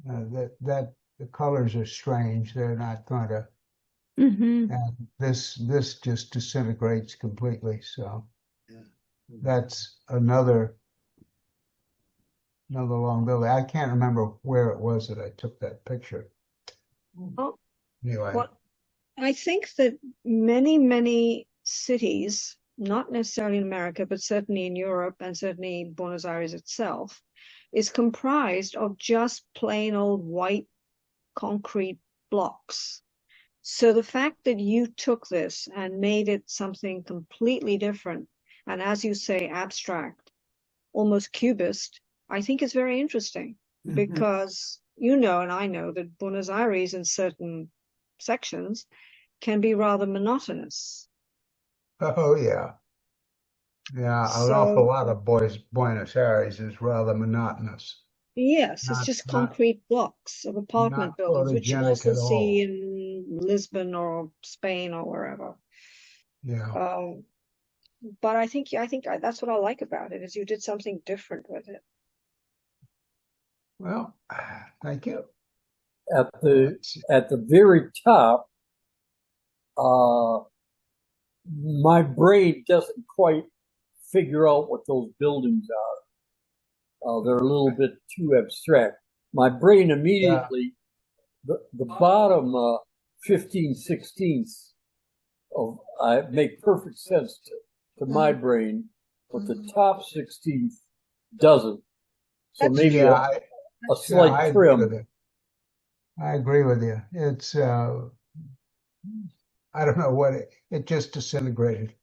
that the colors are strange. They're not going to, Mm-hmm. and this just disintegrates completely. So that's another long building. I can't remember where it was that I took that picture. Oh, Anyway, well, I think that many cities, not necessarily in America, but certainly in Europe and certainly Buenos Aires itself, is comprised of just plain old white concrete blocks. So the fact that you took this and made it something completely different, and as you say, abstract, almost cubist, I think is very interesting because you know, and I know that Buenos Aires in certain sections can be rather monotonous. oh yeah, yeah, an awful So lot of Buenos Aires is rather monotonous, yes, it's not just not concrete blocks of apartment not buildings, which you photogenic also at see all. in Lisbon or Spain or wherever. Yeah. Um, but I think that's what I like about it is you did something different with it. Well, thank you. at the Let's see. at the very top, uh, my brain doesn't quite figure out what those buildings are. They're a little bit too abstract. My brain Yeah. immediately, the bottom 15/16 of I make perfect sense to my brain, but the top 16th doesn't. So That's maybe Yeah, true. I, a yeah, slight I agree with trim. you. I agree with you. It's I don't know what it just disintegrated.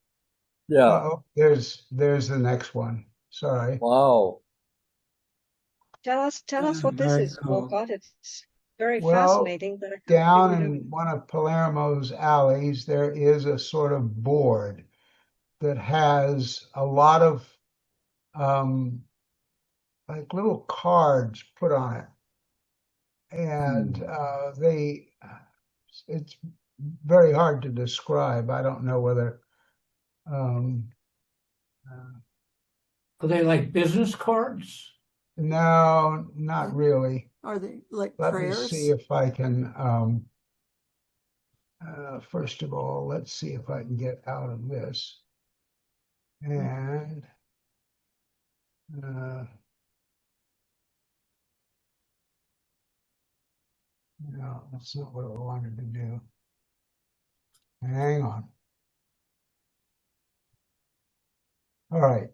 Yeah. Uh-oh, there's the next one. Sorry. Wow. Tell us what this Very is, cool. Walcott. It's very Well, fascinating, but I have down figured out. in one of Palermo's alleys, there is a sort of board that has a lot of um, like little cards put on it, and it's very hard to describe. I don't know whether um, uh, are they like business cards? no, not really. Are they like Let me see prayers? if I can. First of all, let's see if I can get out of this. And uh, No, that's not what I wanted to do. Hang on. All right,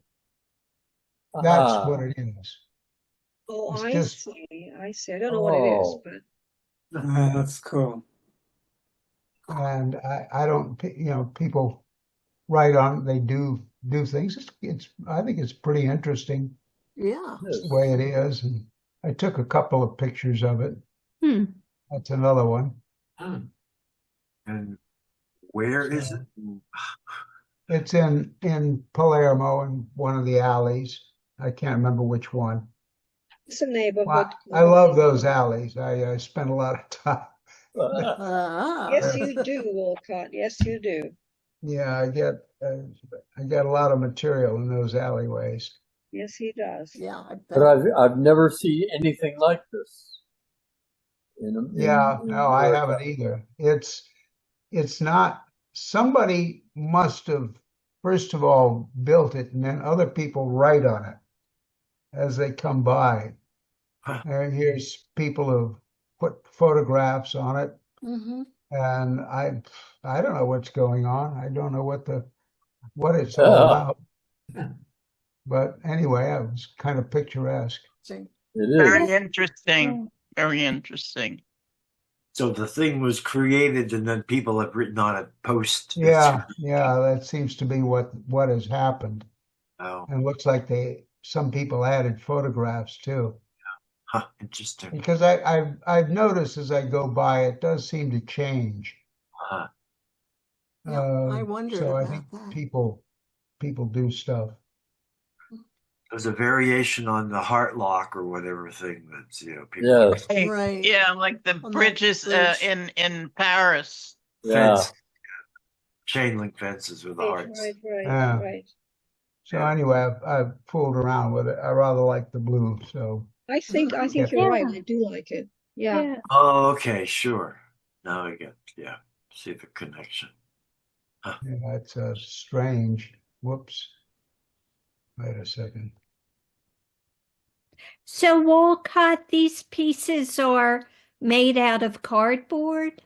that's Ah, what it is. Oh, It's I just, see. I see. I don't know what it is, oh, but That's cool. and I don't, people write on, they do things. I think it's pretty interesting. Yeah. It's yes. the way it is. And I took a couple of pictures of it. Hmm. That's another one. Oh. And where is it? So it's in Palermo in one of the alleys. I can't remember which one. it's a neighborhood. Well, I love those alleys. I spend a lot of time. Ah. Yes, you do, Walcott. Yes, you do. Yeah, I get a lot of material in those alleyways. Yes, he does. Yeah, I But bet. I've never seen anything like this Yeah, in no, I America. haven't either. It's not, somebody must have, first of all, built it, and then other people write on it as they come by. Huh. And here's people who've put photographs on it, Mm-hmm. and I don't know what's going on. I don't know what it's all about. But anyway, it was kind of picturesque. See. It Very is. interesting. Very interesting. So the thing was created and then people have written on it post. Yeah, that seems to be what has happened. Oh, And it looks like some people added photographs too. huh, interesting. Because I've noticed as I go by, it does seem to change. Huh. Yeah, I wondered So I about think that. people do stuff. There's a variation on the heart lock or whatever thing that's, people Yes. Right. Yeah, like the On that bridges bridge. in Paris. Yeah. fence, chain link fences with the hearts. Yeah. Right. So Yeah. anyway, I've fooled around with it. I rather like the blue. So I think Yeah. you're right. I do like it. Yeah. Yeah. Oh, okay, sure. Now I get, see the connection. yeah, it's strange. Whoops. Wait a second. So, Walcott, these pieces are made out of cardboard?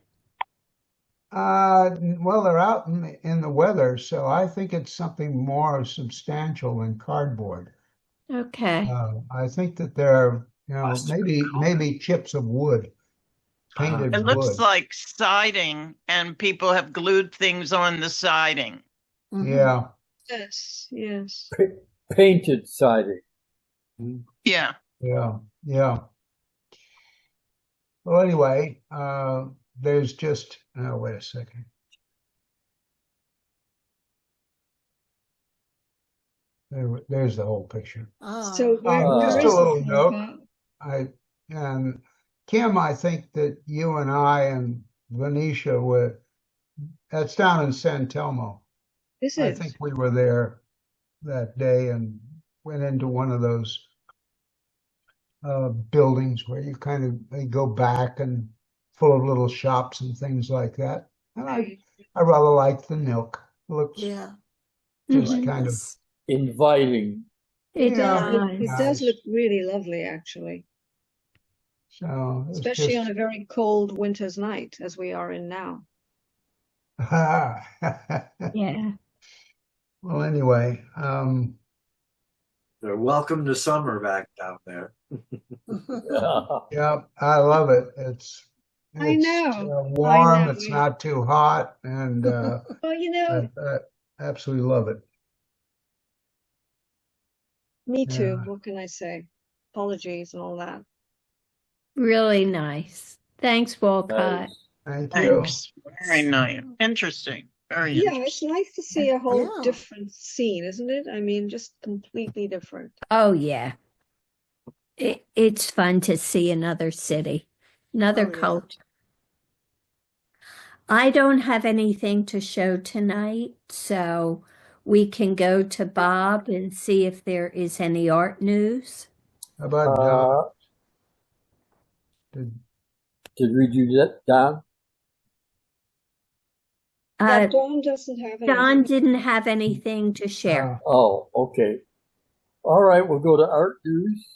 Well, they're out in the weather, so I think it's something more substantial than cardboard. Okay. I think that they're, Must have maybe chips of wood, painted It looks wood. like siding, and people have glued things on the siding. Mhm. Yeah, Yes. Painted siding. Yeah. yeah. Well, anyway, there's just, oh, wait a second. There's the whole picture. Ah. So where Just is a it, little note. Walcott? And Kim, I think that you and I and Venetia that's down in San Telmo. Is I it? think we were there that day and went into one of those buildings where they go back and full of little shops and things like that. And I rather like the Nilk. Looks Yeah. just Mhm. kind of, Yes. Inviting. It yeah, does. It does nice. look really lovely, actually, So it's especially on just, a very cold winter's night, as we are in now. Yeah. well, anyway, They're welcome to summer back down there. yeah, I love it. It's I know. warm. know. It's not too hot, and Well, I absolutely love it. me too. Yeah. What can I say? Apologies and all that. Really nice. Thanks, Walcott. Nice. Thank you. Thanks. Very nice. Interesting. Very Yeah, interesting. it's nice to see a whole Yeah. different scene, isn't it? I mean, just completely different. Oh, yeah. It's fun to see another city, another Oh, yeah. culture. I don't have anything to show tonight, so we can go to Bob and see if there is any art news. How about Don? Did we do that, Don? Yeah, Dawn doesn't have Don anything. didn't have anything to share. Oh, okay. All right, we'll go to art news.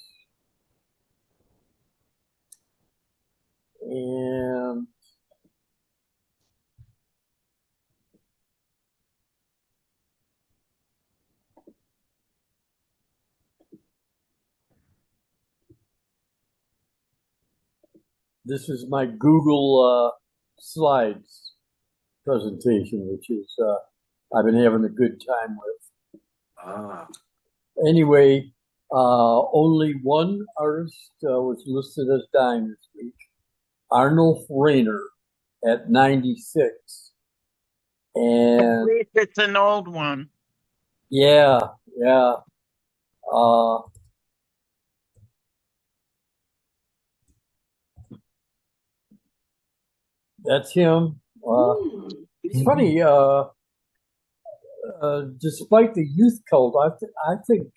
And this is my Google Slides presentation, which is I've been having a good time with. Anyway, only one artist was listed as dying this week, Arnold Rainer at 96. And At least it's an old one. yeah. That's him. It's funny, despite the youth cult, I think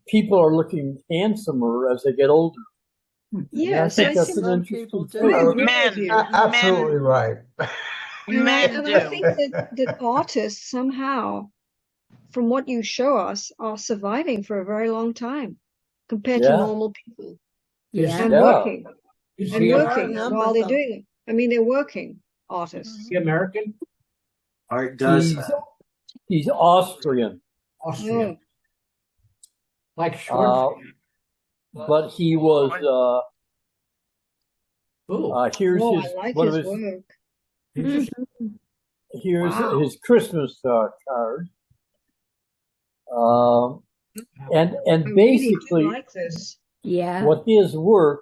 people are looking handsomer as they get older. Yes, I think I that's think an people interesting do. I thing. agree with you. Absolutely right. And I Men think do. that artists somehow, from what you show us, are surviving for a very long time compared to Yeah. normal people Yeah. and Yeah. working Is and he, There are a working number while of they're them. doing it. I mean, they're working artists. he American? Art does He's, he's Austrian, Austrian. Oh, Like short. but he was, Ooh, here's oh, his, I like one his of his, work. interesting. here's Wow. his Christmas card. And I really do basically like this. Yeah. what his work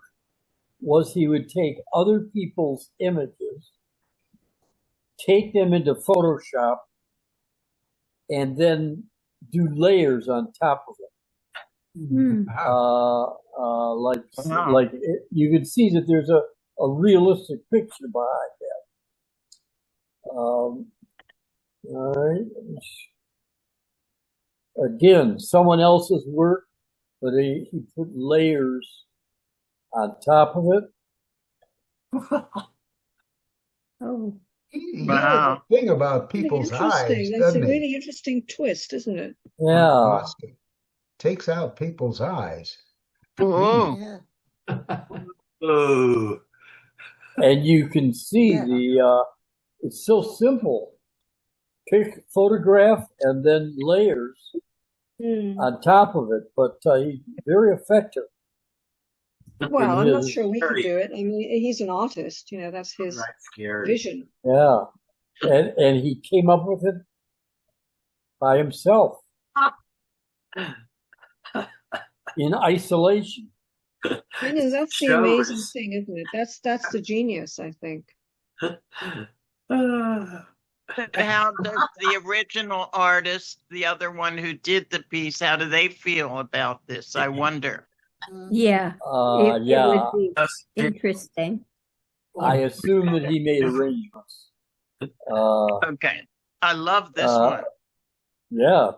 was, he would take other people's images, take them into Photoshop, and then do layers on top of it. Mm. Like you can see that there's a realistic picture behind that. All right. Again, someone else's work, but he put layers on top of it. Oh. He Wow. has a thing about Really people's interesting. eyes, That's a doesn't he? really interesting twist, isn't it? Yeah. Austin takes out people's eyes. Oh, Yeah. Oh, And you can see Yeah. it's so simple. Pick photograph and then layers on top of it, but he's very effective. Well, I'm not his- sure we could Very- do it. I mean, he's an artist, you know, that's his that's scary. vision. Yeah. And he came up with it by himself in isolation. I know that's the amazing Shows. thing, isn't it? That's the genius, I think. how does the original artist, the other one who did the piece, how do they feel about this? I wonder. Yeah. It Yeah. would be That's- interesting. I assume that he made arrangements. Okay. I love this Uh, one. Yeah.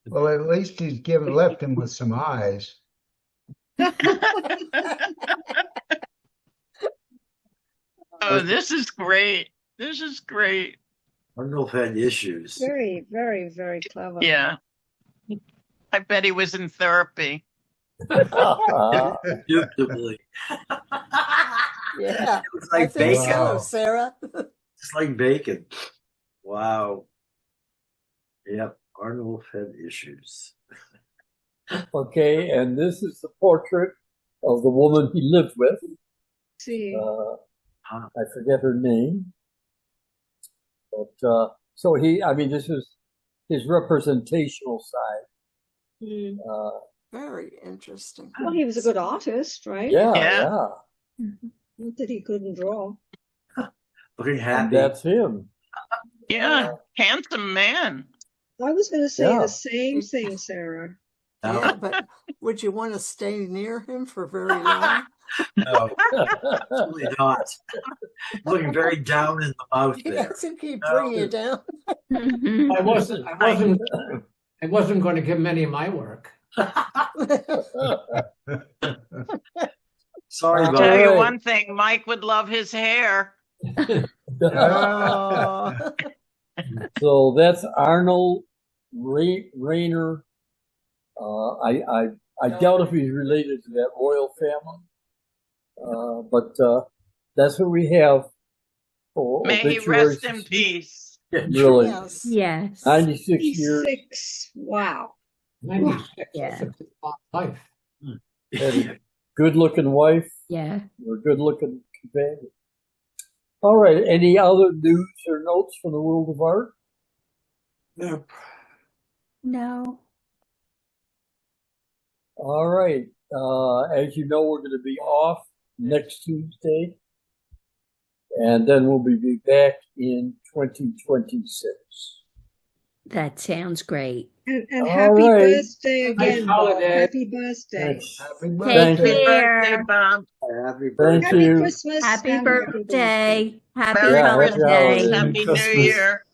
Well, at least he's left him with some eyes. Oh, this is great. This is great. Arnold had issues. Very, very, very clever. Yeah. I bet he was in therapy. Indubitably. Yeah. It's I like think bacon. Wow. so, Sarah. It's like bacon. Wow. Yep. Arnold had issues. Okay, and this is the portrait of the woman he lived with. See, I forget her name. But so this is his representational side. mm. Very interesting. Well, he was a good artist, right? Yeah, Yeah. yeah. Not that he couldn't draw. Looking And happy. that's him. Yeah. Handsome man. I was going to say Yeah. the same thing, Sarah. No, Yeah, but would you want to stay near him for very long? no, absolutely not. Looking very down in the mouth He there. doesn't keep No. bringing you down. Mhm. I wasn't going to give him any of my work. Sorry All about Tell that. you right. one thing, Mike would love his hair. Oh. So that's Arnold Rainer. I I doubt if he's related to that royal family. But that's what we have for May he obituaries. rest in peace. Really, Yes. Yes. 96 years. 96. Wow. 96. Yeah. That's a pretty long life. Had a good-looking wife Yeah. or a good-looking companion. All right. Any other news or notes from the world of art? Yep. No. All right. As you know, we're going to be off next Tuesday, and then we'll be back in 2026. That sounds great. And All happy right. birthday again, Nice Bob. holiday. Happy birthday. Happy Take Thank you. Happy birthday, care. Bob. Happy Thank birthday. Happy you. Christmas. Happy and birthday. Happy Merry Yeah, happy Christmas. holidays. Happy New Christmas. Year.